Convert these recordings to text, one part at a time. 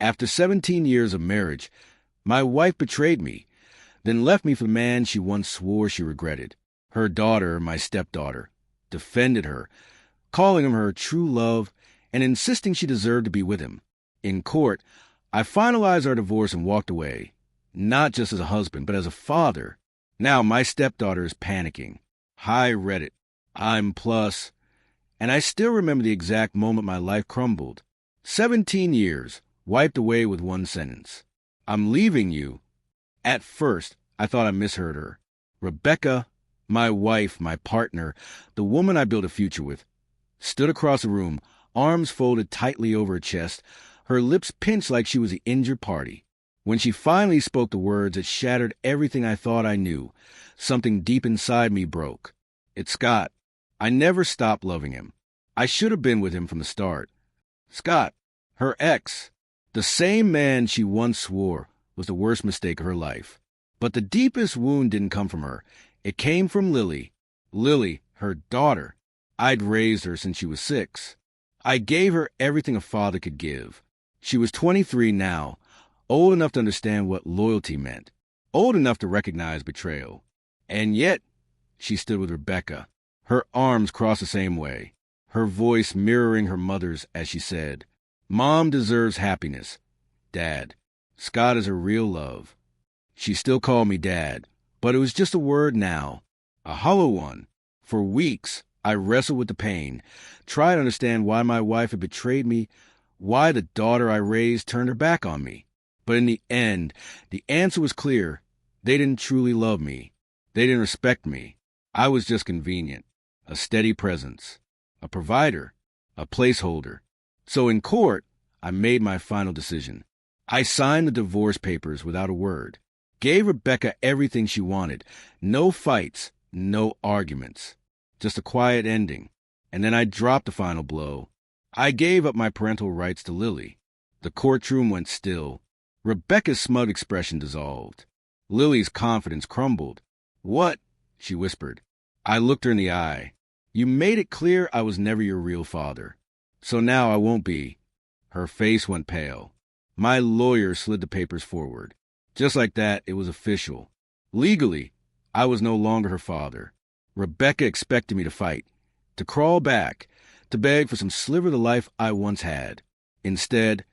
After 17 years of marriage, my wife betrayed me, then left me for the man she once swore she regretted. Her daughter, my stepdaughter, defended her, calling him her true love and insisting she deserved to be with him. In court, I finalized our divorce and walked away, not just as a husband, but as a father. Now my stepdaughter is panicking. Hi, Reddit. I'm plus. And I still remember the exact moment my life crumbled. 17 years, wiped away with one sentence. I'm leaving you. At first, I thought I misheard her. Rebecca, my wife, my partner, the woman I built a future with, stood across the room, arms folded tightly over her chest, her lips pinched like she was the injured party. When she finally spoke the words, it shattered everything I thought I knew. Something deep inside me broke. It's Scott. I never stopped loving him. I should have been with him from the start. Scott, her ex, the same man she once swore was the worst mistake of her life. But the deepest wound didn't come from her. It came from Lily. Lily, her daughter. I'd raised her since she was 6. I gave her everything a father could give. She was 23 now, old enough to understand what loyalty meant, old enough to recognize betrayal. And yet, she stood with Rebecca, her arms crossed the same way, her voice mirroring her mother's as she said, "Mom deserves happiness. Dad, Scott is her real love." She still called me Dad, but it was just a word now, a hollow one. For weeks, I wrestled with the pain, tried to understand why my wife had betrayed me, why the daughter I raised turned her back on me. But in the end, the answer was clear. They didn't truly love me. They didn't respect me. I was just convenient, a steady presence, a provider, a placeholder. So in court, I made my final decision. I signed the divorce papers without a word, gave Rebecca everything she wanted, no fights, no arguments, just a quiet ending. And then I dropped the final blow. I gave up my parental rights to Lily. The courtroom went still. Rebecca's smug expression dissolved. Lily's confidence crumbled. "What?" she whispered. I looked her in the eye. "You made it clear I was never your real father. So now I won't be." Her face went pale. My lawyer slid the papers forward. Just like that, it was official. Legally, I was no longer her father. Rebecca expected me to fight, to crawl back, to beg for some sliver of the life I once had. Instead,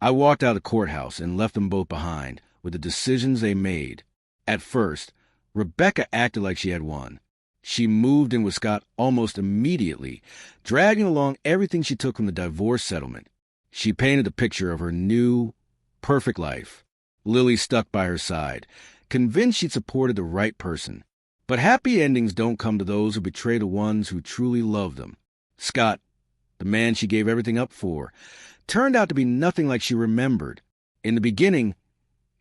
I walked out of the courthouse and left them both behind with the decisions they made. At first, Rebecca acted like she had won. She moved in with Scott almost immediately, dragging along everything she took from the divorce settlement. She painted a picture of her new, perfect life. Lily stuck by her side, convinced she'd supported the right person. But happy endings don't come to those who betray the ones who truly love them. Scott, the man she gave everything up for, turned out to be nothing like she remembered. In the beginning,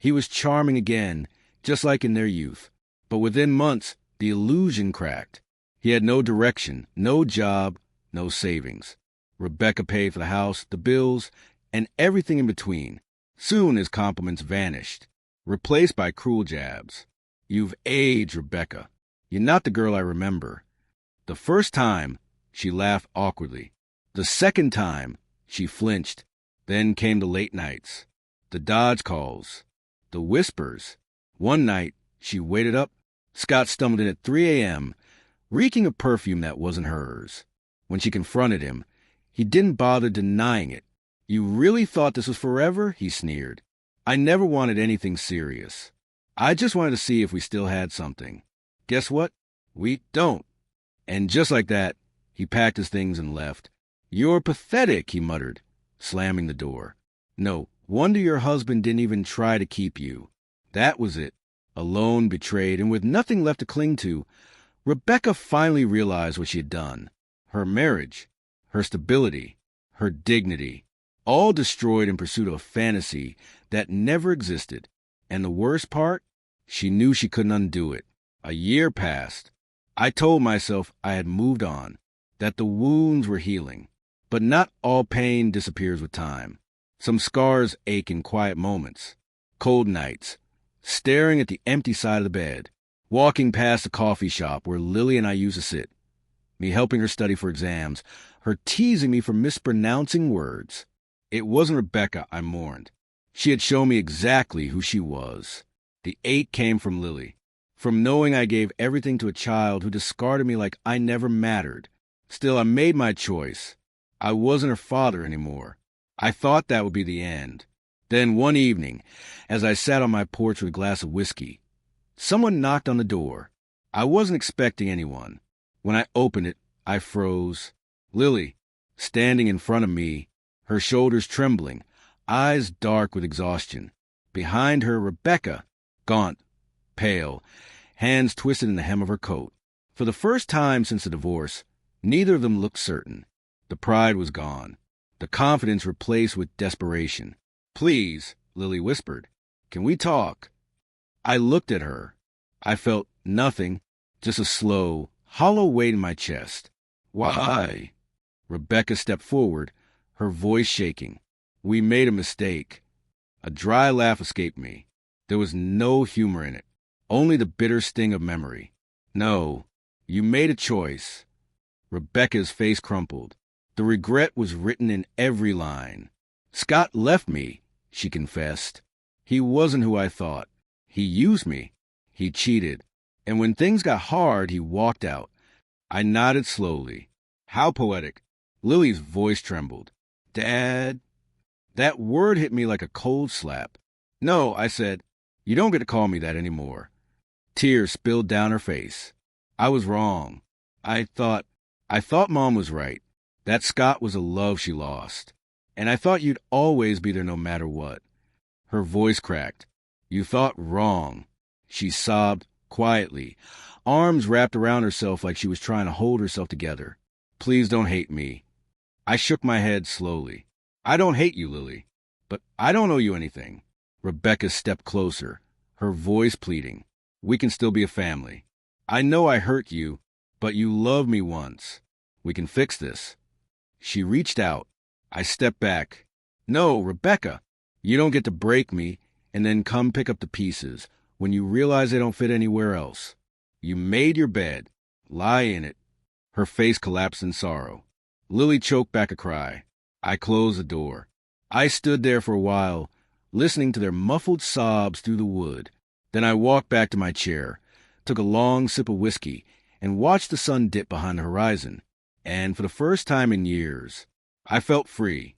he was charming again, just like in their youth. But within months, the illusion cracked. He had no direction, no job, no savings. Rebecca paid for the house, the bills, and everything in between. Soon his compliments vanished, replaced by cruel jabs. "You've aged, Rebecca. You're not the girl I remember." The first time, she laughed awkwardly. The second time, she flinched. Then came the late nights, the dodge calls, the whispers. One night, she waited up. Scott stumbled in at 3 a.m., reeking of perfume that wasn't hers. When she confronted him, he didn't bother denying it. "You really thought this was forever?" he sneered. "I never wanted anything serious. I just wanted to see if we still had something. Guess what? We don't." And just like that, he packed his things and left. "You're pathetic," he muttered, slamming the door. "No wonder your husband didn't even try to keep you." That was it. Alone, betrayed, and with nothing left to cling to, Rebecca finally realized what she had done. Her marriage, her stability, her dignity, all destroyed in pursuit of a fantasy that never existed. And the worst part? She knew she couldn't undo it. A year passed. I told myself I had moved on, that the wounds were healing. But not all pain disappears with time. Some scars ache in quiet moments. Cold nights, staring at the empty side of the bed, walking past the coffee shop where Lily and I used to sit, me helping her study for exams, her teasing me for mispronouncing words. It wasn't Rebecca I mourned. She had shown me exactly who she was. The ache came from Lily, from knowing I gave everything to a child who discarded me like I never mattered. Still, I made my choice. I wasn't her father anymore. I thought that would be the end. Then one evening, as I sat on my porch with a glass of whiskey, someone knocked on the door. I wasn't expecting anyone. When I opened it, I froze. Lily, standing in front of me, her shoulders trembling, eyes dark with exhaustion. Behind her, Rebecca, gaunt, pale, hands twisted in the hem of her coat. For the first time since the divorce, neither of them looked certain. The pride was gone, the confidence replaced with desperation. "Please," Lily whispered, "can we talk?" I looked at her. I felt nothing, just a slow, hollow weight in my chest. "Why?" Rebecca stepped forward, her voice shaking. "We made a mistake." A dry laugh escaped me. There was no humor in it, only the bitter sting of memory. "No, you made a choice." Rebecca's face crumpled. The regret was written in every line. "Scott left me," she confessed. "He wasn't who I thought. He used me. He cheated. And when things got hard, he walked out." I nodded slowly. "How poetic." Lily's voice trembled. "Dad?" That word hit me like a cold slap. "No," I said. "You don't get to call me that anymore." Tears spilled down her face. "I was wrong. I thought Mom was right. That Scott was a love she lost. And I thought you'd always be there no matter what." Her voice cracked. "You thought wrong." She sobbed quietly, arms wrapped around herself like she was trying to hold herself together. "Please don't hate me." I shook my head slowly. "I don't hate you, Lily, but I don't owe you anything." Rebecca stepped closer, her voice pleading. "We can still be a family. I know I hurt you, but you loved me once. We can fix this." She reached out. I stepped back. "No, Rebecca, you don't get to break me and then come pick up the pieces when you realize they don't fit anywhere else. You made your bed. Lie in it." Her face collapsed in sorrow. Lily choked back a cry. I closed the door. I stood there for a while, listening to their muffled sobs through the wood. Then I walked back to my chair, took a long sip of whiskey, and watched the sun dip behind the horizon. And for the first time in years, I felt free.